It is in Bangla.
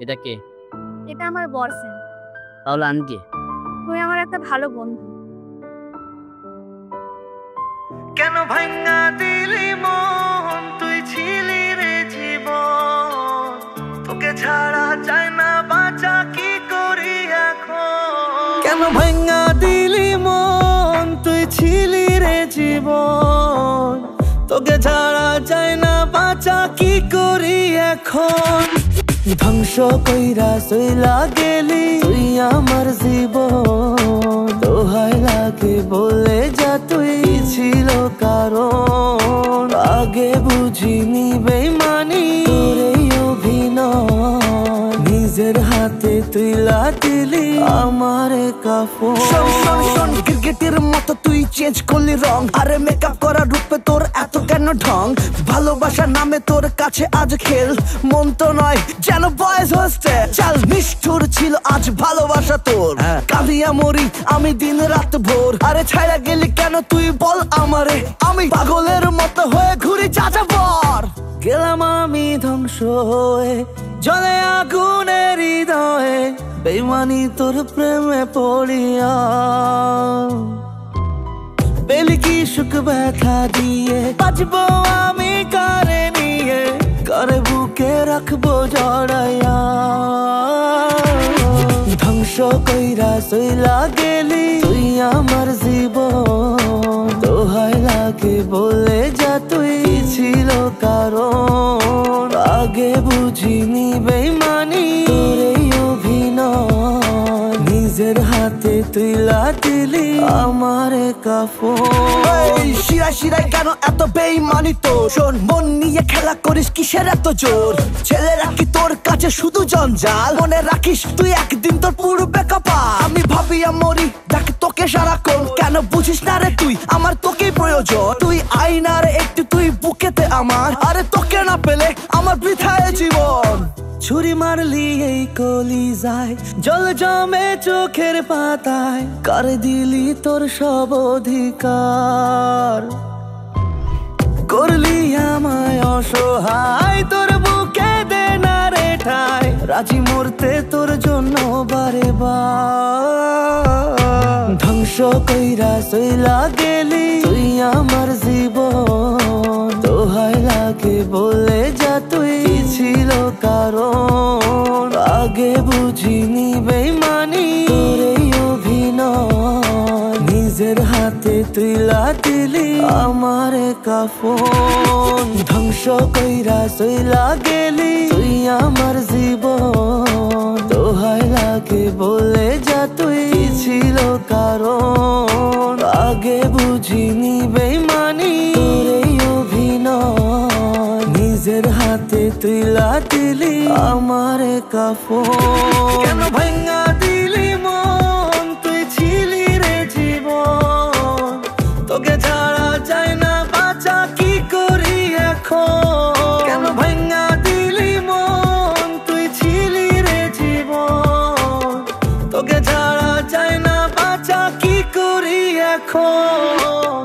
এটা কে? এটা আমার বয়ফ্রেন্ড। তাহলে আমি কে? তুই আমার একটা ভালো বন্ধু। কেন ভাঙা দিলি মন, তুই ছিলি রে জীবন, তোকে ছাড়া চায় না বাঁচা, কি করি এখন? কেন ভাঙা দিলি মন, তুই ছিলি রে জীবন, তোকে ছাড়া চায় না বাঁচা, কি করি এখন? ধ্বংস কইরা সইলা গেলি তুই আমার জীবন, দোহাই লাগে বলে যা তুই ছিল কারণ, আগে বুঝিনি বেইমানি তোর এই অভিনয়, নিজের হাতে তুই দিলি আমার কাফন। শোন ক্রিকেটের মতো তুই চেঞ্জ করলি রং, আরে মেকআপ করা রূপে তোর এত কেন ঢং? ভালোবাসার নামে তোর কাছে আজ খেল, মন তো নয় যেন বয়েজ হোস্টেল। চাল নিষ্ঠুর ছিল আজ ভালোবাসা তোর, কাঁদিয়া মরি আমি দিন রাত ভোর। আরে ছাইড়া গেলি কেন তুই বল আমারে, আমি পাগলের মতো হয়ে ঘুরি যাযাবর। গেলাম আমি ধ্বংস হয়ে জলে আগুনের হৃদয়ে, বেইমানি তোর প্রেমে পড়িয়া। পেলি কি সুখ ব্যথা দিয়ে বাঁচবো আমি কারে নিয়ে, কারে বুকে রাখবো জড়াইয়া। ধ্বংস কইরা সইলা গেলি তুই আমার জীবন, দোহাই লাগে বলে যা তুই ছিল কারণ, আগে বুঝিনি বেইমানি তোর এই অভিনয়, নিজের হাতে তুই দিলি আমার কাফন। শিরায় শিরায় কেন এত বেইমানি তোর? শোন মন নিয়ে খেলা করিস কিসের এত জোর? ছেলেরা কি তোর কাছে শুধু জঞ্জাল? মনে রাখিস তুই একদিন তোর পূর্বে কপা। আমি ভাবিয়া মরি দেখ তোকে সারাক্ষণ, কেন বুঝিস না রে তুই আমার তোকেই প্রয়োজন। তুই আইনার একটু তুই বুকেতে আমার, আরে তোকে না পেলে আমার বৃথায় জীবন। ছুরি মারলি এই কলিজায়, জল জমে চোখের পাতায়, করে দিলি তোর সব অধিকার, করলি আমায় অসহায়, তোর বুকে দে না রে ঠাই, রাজি মরতে তোর জন্য বারে বার। ধ্বংস কইরা সইলা গেলি তুই আমার জীবন, দোহাই লাগে বলে যা তুই ছিল কারণ, আগে বুঝিনি বেইমানি তোর এই অভিনয়, নিজের হাতে তুই দিলি আমার কাফন। ধ্বংস কইরা সইলা গেলি তুই আমার জীবন, দোহাই লাগে বলে যা তুই ছিল কারণ, আগে বুঝিনি বেইমানি তোর এই অভিনয়, নিজের হাতে তুই দিলি আমার কাফন। কেন ভাঙা দিলি মন, তুই ছিলি রে জীবন, তোকে ছাড়া যায় না বাঁচা, কি করি এখন? কেন ভাঙা দিলি মন, তুই ছিলি রে জীবন, তোকে ছাড়া যায় না বাঁচা, কি করি এখন?